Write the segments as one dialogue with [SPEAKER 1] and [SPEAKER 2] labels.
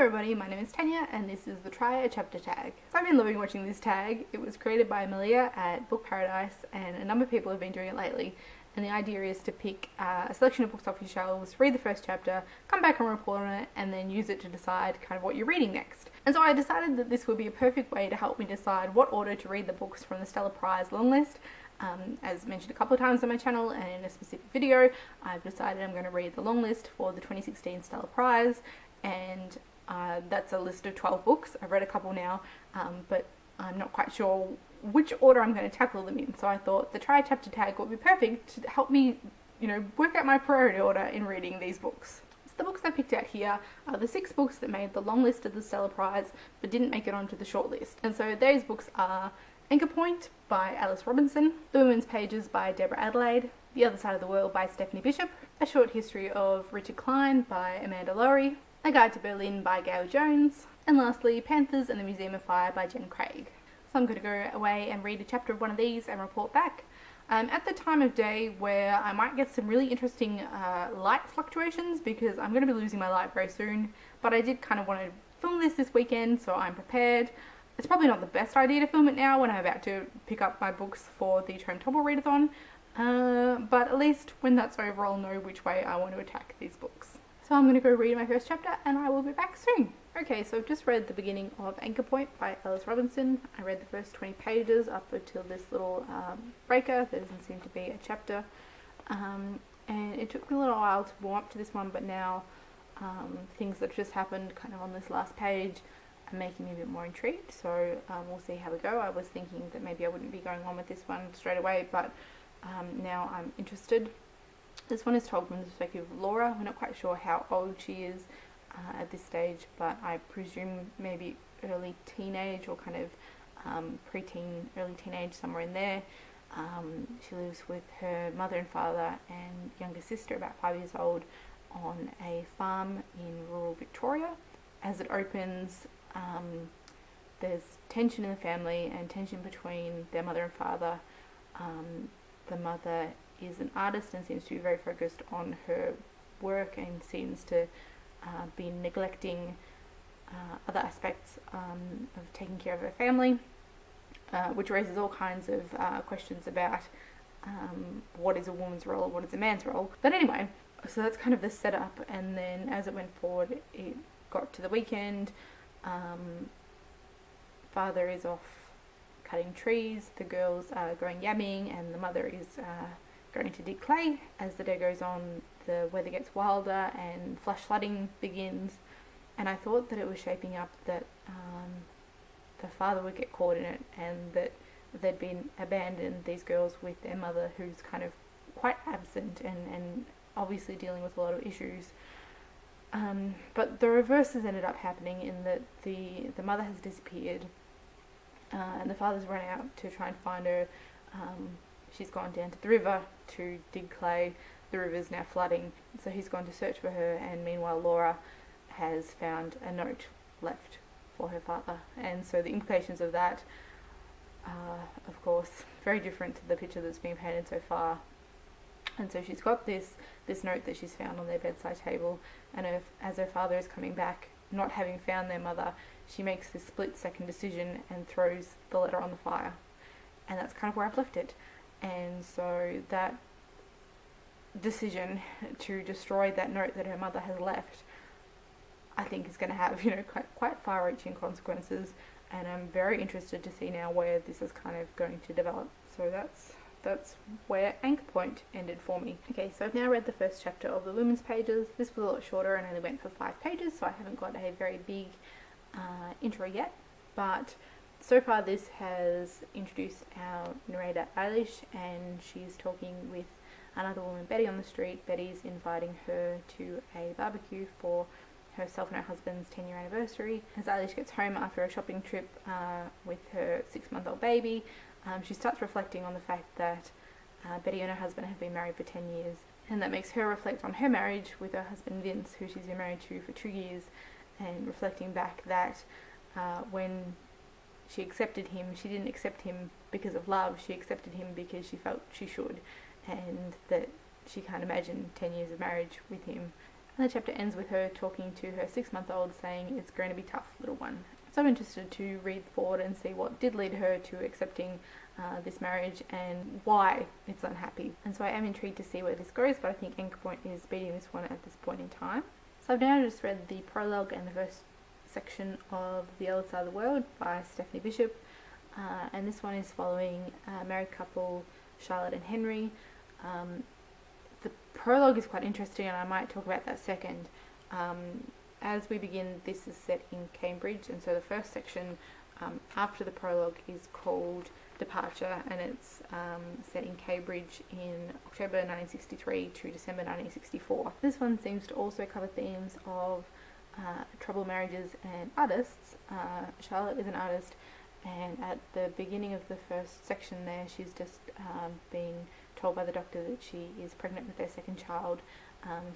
[SPEAKER 1] everybody, my name is Tanya and this is the Try a Chapter tag. So I've been loving watching this tag. It was created by Malia at Book Paradise and a number of people have been doing it lately. And the idea is to pick a selection of books off your shelves, read the first chapter, come back and report on it, and then use it to decide kind of what you're reading next. And so I decided that this would be a perfect way to help me decide what order to read the books from the Stella Prize Longlist. As mentioned a couple of times on my channel and in a specific video, I've decided I'm going to read the longlist for the 2016 Stella Prize, and that's a list of 12 books. I've read a couple now, but I'm not quite sure which order I'm going to tackle them in, so I thought the Try a Chapter tag would be perfect to help me, work out my priority order in reading these books. So the books I picked out here are the 6 books that made the long list of the Stella Prize but didn't make it onto the short list. And so those books are Anchor Point by Alice Robinson, Luminous Pages by Deborah Adelaide, The Other Side of the World by Stephanie Bishop, A Short History of Richard Klein by Amanda Lowry, A Guide to Berlin by Gail Jones, and lastly Panthers and the Museum of Fire by Jen Craig. So I'm going to go away and read a chapter of one of these and report back. At the time of day where I might get some really interesting light fluctuations because I'm going to be losing my light very soon, but I did kind of want to film this weekend, so I'm prepared. It's probably not the best idea to film it now when I'm about to pick up my books for the Home Tobble Readathon, but at least when that's over I'll know which way I want to attack these books. So I'm going to go read my first chapter and I will be back soon. Okay, so I've just read the beginning of Anchor Point by Alice Robinson. I read the first 20 pages up until this little breaker. There doesn't seem to be a chapter. And it took me a little while to warm up to this one, but now things that just happened kind of on this last page are making me a bit more intrigued. So we'll see how we go. I was thinking that maybe I wouldn't be going on with this one straight away, but now I'm interested. This one is told from the perspective of Laura. We're not quite sure how old she is at this stage, but I presume maybe early teenage or kind of preteen, early teenage, somewhere in there. She lives with her mother and father and younger sister, about 5 years old, on a farm in rural Victoria. As it opens, there's tension in the family and tension between their mother and father. The mother is an artist and seems to be very focused on her work and seems to be neglecting other aspects of taking care of her family, which raises all kinds of questions about what is a woman's role, what is a man's role. But anyway, so that's kind of the setup, and then as it went forward, it got to the weekend. Father is off cutting trees, the girls are going yamming, and the mother is going to dig clay. As the day goes on, the weather gets wilder and flash flooding begins, and I thought that it was shaping up that the father would get caught in it and that they'd been abandoned, these girls, with their mother, who's kind of quite absent and obviously dealing with a lot of issues. But the reverse has ended up happening in that the mother has disappeared, and the father's run out to try and find her. She's gone down to the river to dig clay. The river's now flooding, so he's gone to search for her, and meanwhile Laura has found a note left for her father. And so the implications of that are, of course, very different to the picture that's been painted so far. And so she's got this note that she's found on their bedside table, and as her father is coming back, not having found their mother, she makes this split-second decision and throws the letter on the fire. And that's kind of where I've left it. And so that decision to destroy that note that her mother has left, I think is going to have, quite far-reaching consequences, and I'm very interested to see now where this is kind of going to develop. So that's where Anchor Point ended for me. Okay, so I've now read the first chapter of the Luminous Pages. This was a lot shorter and only went for 5 pages, so I haven't got a very big intro yet, but so far this has introduced our narrator Eilish, and she's talking with another woman, Betty, on the street. Betty's inviting her to a barbecue for herself and her husband's 10-year anniversary. As Eilish gets home after a shopping trip with her 6-month-old baby, she starts reflecting on the fact that Betty and her husband have been married for 10 years, and that makes her reflect on her marriage with her husband Vince, who she's been married to for 2 years, and reflecting back that when she accepted him, she didn't accept him because of love, she accepted him because she felt she should, and that she can't imagine 10 years of marriage with him And the chapter ends with her talking to her 6-month-old, saying, "It's going to be tough, little one." So I'm interested to read forward and see what did lead her to accepting this marriage and why it's unhappy. And so I am intrigued to see where this goes, but I think Anchor Point is beating this one at this point in time. So I've now just read the prologue and the first section of The Other Side of the World by Stephanie Bishop, and this one is following a married couple, Charlotte and Henry. The prologue is quite interesting, and I might talk about that second. As we begin, this is set in Cambridge, and so the first section after the prologue is called Departure, and it's set in Cambridge in October 1963 to December 1964. This one seems to also cover themes of troubled marriages and artists. Charlotte is an artist, and at the beginning of the first section there, she's just being told by the doctor that she is pregnant with their second child.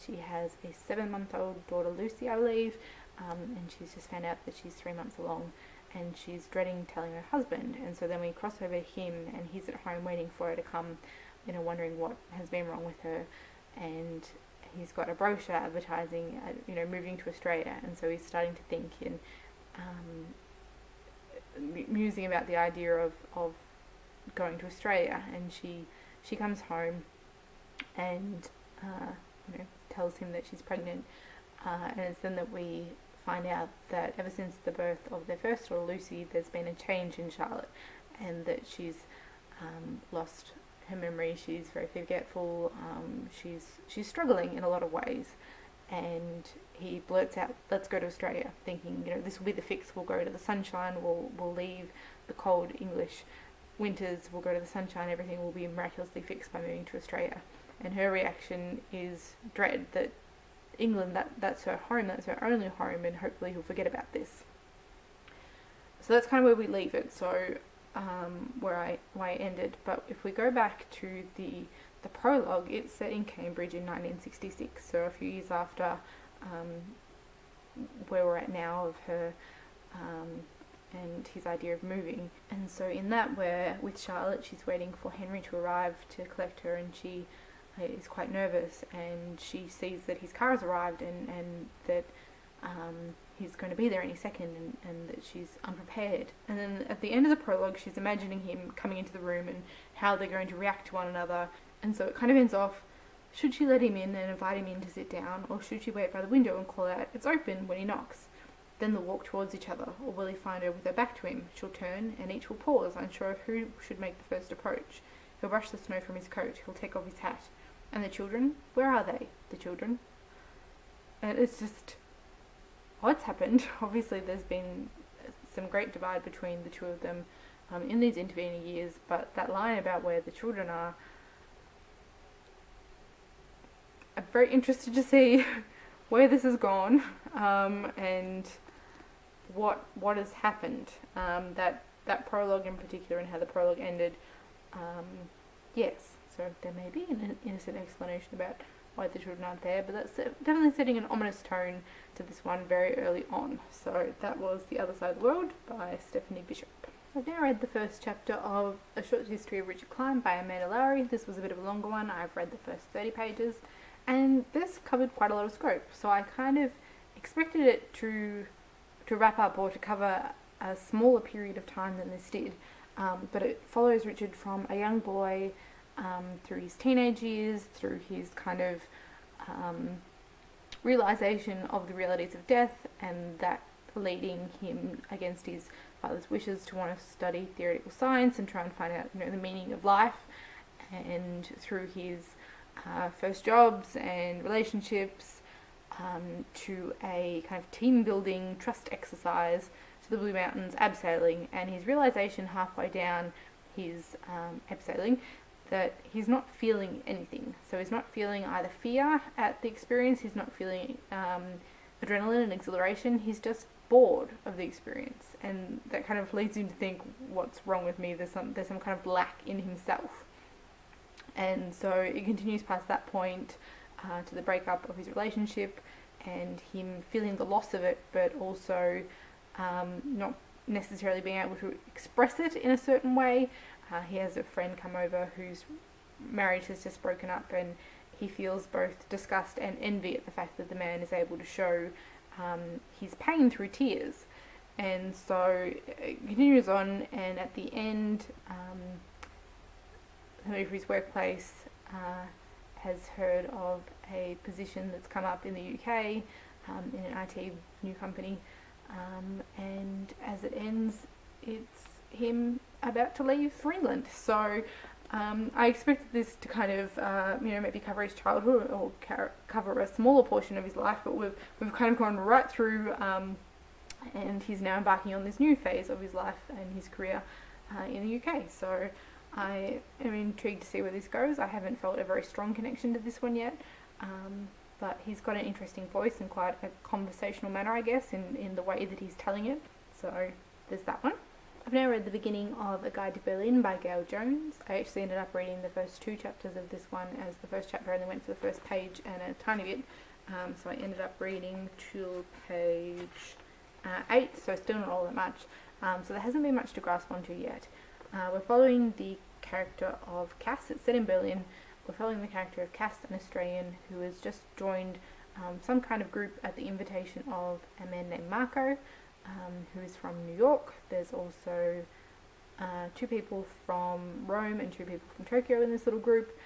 [SPEAKER 1] She has a 7-month-old daughter, Lucy, I believe, and she's just found out that she's 3 months along, and she's dreading telling her husband. And so then we cross over to him, and he's at home waiting for her to come, wondering what has been wrong with her, and he's got a brochure advertising, moving to Australia, and so he's starting to think and musing about the idea of going to Australia. And she comes home and tells him that she's pregnant, and it's then that we find out that ever since the birth of their first daughter, Lucy, there's been a change in Charlotte, and that she's lost her memory. She's very forgetful. She's struggling in a lot of ways, and he blurts out, "Let's go to Australia," thinking, this will be the fix. We'll go to the sunshine. We'll leave the cold English winters. We'll go to the sunshine. Everything will be miraculously fixed by moving to Australia. And her reaction is dread that England, that's her home, that's her only home, and hopefully he'll forget about this. So that's kind of where we leave it. So where I ended. But if we go back to the prologue, it's set in Cambridge in 1966, so a few years after where we're at now of her and his idea of moving. And so in that, where with Charlotte, she's waiting for Henry to arrive to collect her, and she is quite nervous, and she sees that his car has arrived and that he's going to be there any second, and that she's unprepared. And then at the end of the prologue, she's imagining him coming into the room and how they're going to react to one another. And so it kind of ends off, should she let him in and invite him in to sit down, or should she wait by the window and call out, "It's open," when he knocks? Then they'll walk towards each other, or will he find her with her back to him? She'll turn, and each will pause, unsure of who should make the first approach. He'll brush the snow from his coat, he'll take off his hat. And the children? Where are they? The children? And it's just, what's happened? Obviously there's been some great divide between the two of them in these intervening years, but that line about where the children are, I'm very interested to see where this has gone, and what has happened. That prologue in particular, and how the prologue ended, yes, so there may be an innocent explanation about why the children aren't there, but that's definitely setting an ominous tone to this one very early on. So that was The Other Side of the World by Stephanie Bishop. I've now read the first chapter of A Short History of Richard Klein by Amanda Lowry. This was a bit of a longer one. I've read the first 30 pages, and this covered quite a lot of scope, so I kind of expected it to wrap up or to cover a smaller period of time than this did, but it follows Richard from a young boy through his teenage years, through his kind of realization of the realities of death, and that leading him against his father's wishes to want to study theoretical science and try and find out the meaning of life, and through his first jobs and relationships to a kind of team building trust exercise to the Blue Mountains abseiling, and his realization halfway down his abseiling that he's not feeling anything. So he's not feeling either fear at the experience, he's not feeling adrenaline and exhilaration, he's just bored of the experience, and that kind of leads him to think, what's wrong with me? There's some kind of lack in himself. And so it continues past that point to the breakup of his relationship and him feeling the loss of it, but also not necessarily being able to express it in a certain way. He has a friend come over whose marriage has just broken up, and he feels both disgust and envy at the fact that the man is able to show his pain through tears. And so it continues on, and at the end, somebody from his workplace has heard of a position that's come up in the UK in an IT new company, and as it ends, it's him about to leave for England. So I expected this to kind of, maybe cover his childhood or cover a smaller portion of his life, but we've kind of gone right through, and he's now embarking on this new phase of his life and his career in the UK. So I am intrigued to see where this goes. I haven't felt a very strong connection to this one yet, but he's got an interesting voice and quite a conversational manner, I guess, in the way that he's telling it. So there's that one. I've now read the beginning of A Guide to Berlin by Gail Jones. I actually ended up reading the first 2 chapters of this one, as the first chapter only went to the first page and a tiny bit. So I ended up reading till page 8, so still not all that much. So there hasn't been much to grasp onto yet. We're following the character of Cass. It's set in Berlin. We're following the character of Cass, an Australian who has just joined some kind of group at the invitation of a man named Marco, who is from New York. There's also 2 people from Rome and 2 people from Tokyo in this little group,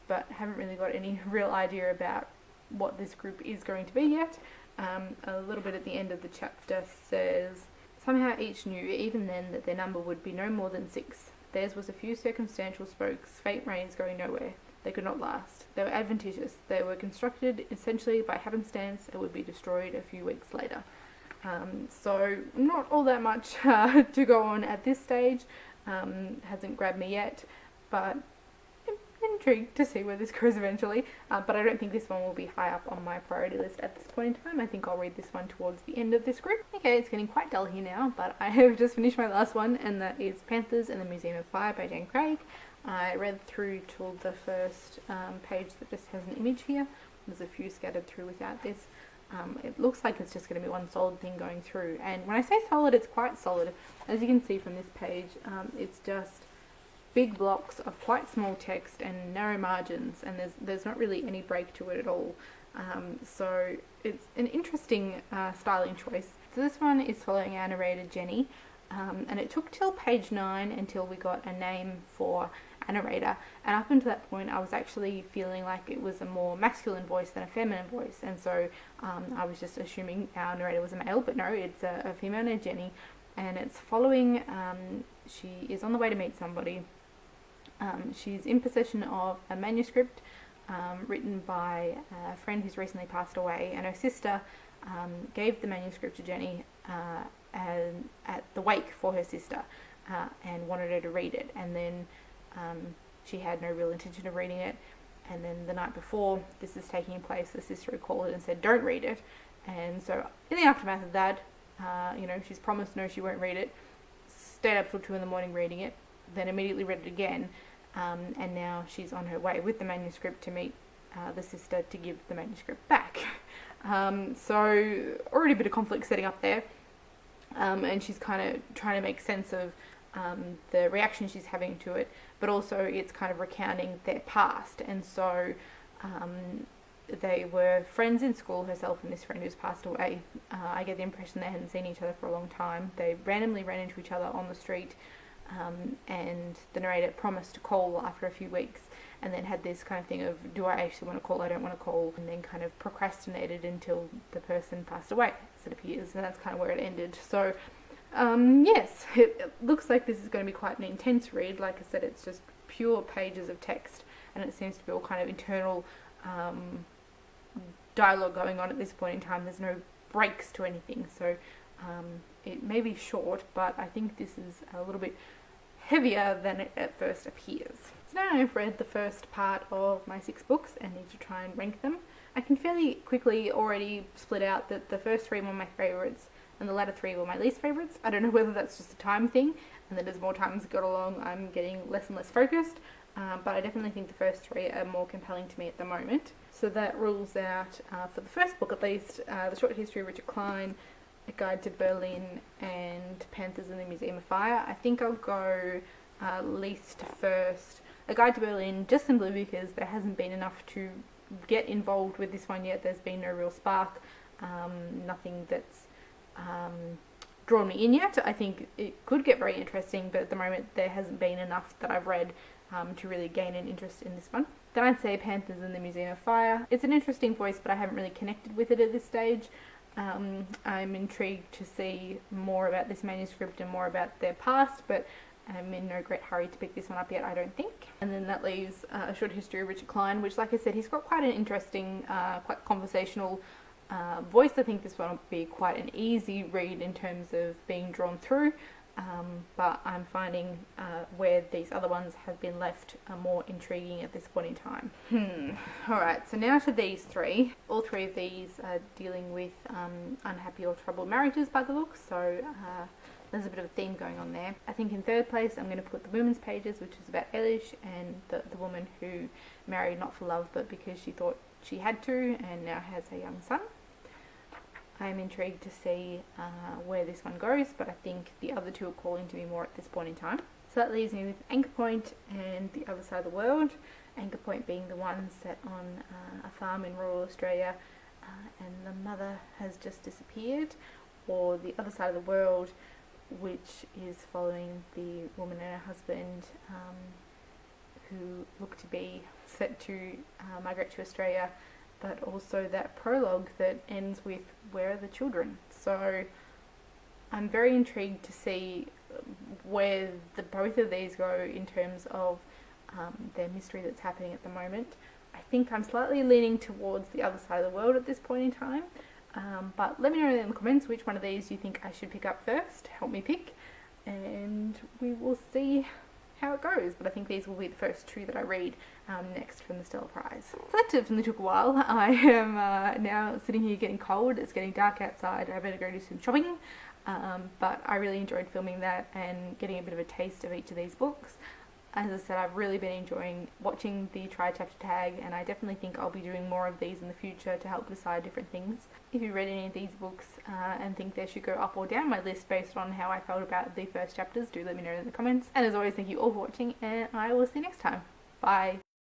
[SPEAKER 1] but haven't really got any real idea about what this group is going to be yet. A little bit at the end of the chapter says, somehow each knew, even then, that their number would be no more than 6. Theirs was a few circumstantial spokes, faint rains going nowhere. They could not last. They were adventitious. They were constructed essentially by happenstance and would be destroyed a few weeks later. So not all that much to go on at this stage. Hasn't grabbed me yet, but I'm intrigued to see where this goes eventually. But I don't think this one will be high up on my priority list at this point in time. I think I'll read this one towards the end of this group. Okay, it's getting quite dull here now, but I have just finished my last one, and that is Panthers and the Museum of Fire by Jane Craig. I read through till the first page that just has an image here. There's a few scattered through without this. It looks like it's just going to be one solid thing going through, and when I say solid, it's quite solid. As you can see from this page, it's just big blocks of quite small text and narrow margins, and there's not really any break to it at all. So it's an interesting styling choice. So this one is following our narrator Jenny, and it took till page 9 until we got a name for a narrator, and up until that point I was actually feeling like it was a more masculine voice than a feminine voice, and so I was just assuming our narrator was a male, but no, it's a female named Jenny, and it's following, she is on the way to meet somebody. She's in possession of a manuscript written by a friend who's recently passed away, and her sister gave the manuscript to Jenny at the wake for her sister, and wanted her to read it, and then she had no real intention of reading it, and then the night before this is taking place, the sister had called and said don't read it, and so in the aftermath of that, she's promised no, she won't read it, stayed up till 2 in the morning reading it, then immediately read it again, and now she's on her way with the manuscript to meet the sister to give the manuscript back. So already a bit of conflict setting up there, and she's kind of trying to make sense of the reaction she's having to it, but also it's kind of recounting their past. And so they were friends in school, herself and this friend who's passed away. I get the impression they hadn't seen each other for a long time. They randomly ran into each other on the street, and the narrator promised to call after a few weeks, and then had this kind of thing of, do I actually want to call, I don't want to call, and then kind of procrastinated until the person passed away, as it appears, and that's kind of where it ended. So yes, it looks like this is going to be quite an intense read. Like I said, it's just pure pages of text, and it seems to be all kind of internal dialogue going on at this point in time. There's no breaks to anything, so it may be short, but I think this is a little bit heavier than it at first appears. So now I've read the first part of my 6 books and need to try and rank them. I can fairly quickly already split out that the first 3 were my favourites and the latter 3 were my least favourites. I don't know whether that's just a time thing, and that as more times go along I'm getting less and less focused, but I definitely think the first 3 are more compelling to me at the moment. So that rules out, for the first book at least, The Short History of Richard Klein, A Guide to Berlin, and Panthers and the Museum of Fire. I think I'll go least first. A Guide to Berlin just simply because there hasn't been enough to get involved with this one yet. There's been no real spark, nothing that's drawn me in yet. I think it could get very interesting, but at the moment there hasn't been enough that I've read to really gain an interest in this one. Then I'd say Panthers in the Museum of Fire. It's an interesting voice, but I haven't really connected with it at this stage. I'm intrigued to see more about this manuscript and more about their past, but I'm in no great hurry to pick this one up yet, I don't think. And then that leaves A Short History of Richard Klein, which, like I said, he's got quite an interesting, quite conversational voice. I think this one will be quite an easy read in terms of being drawn through, but I'm finding where these other ones have been left more intriguing at this point in time. Alright, so now to these three. All three of these are dealing with unhappy or troubled marriages by the looks, so there's a bit of a theme going on there. I think in third place I'm going to put the Luminous Pages, which is about Elish and the woman who married not for love but because she thought she had to and now has a young son. I'm intrigued to see where this one goes, but I think the other two are calling to me more at this point in time. So that leaves me with Anchor Point and The Other Side of the World. Anchor Point being the one set on a farm in rural Australia and the mother has just disappeared, or The Other Side of the World, which is following the woman and her husband who look to be set to migrate to Australia, but also that prologue that ends with where are the children. So I'm very intrigued to see where both of these go in terms of their mystery that's happening at the moment. I think I'm slightly leaning towards The Other Side of the World at this point in time, but let me know in the comments which one of these you think I should pick up first. Help me pick, and we will see how it goes. But I think these will be the first two that I read next from the Stella Prize. So that's it from the Took a While. I am now sitting here getting cold. It's getting dark outside. I better go do some shopping. But I really enjoyed filming that and getting a bit of a taste of each of these books. As I said, I've really been enjoying watching the Try Chapter Tag, and I definitely think I'll be doing more of these in the future to help decide different things. If you read any of these books and think they should go up or down my list based on how I felt about the first chapters, do let me know in the comments. And as always, thank you all for watching, and I will see you next time. Bye!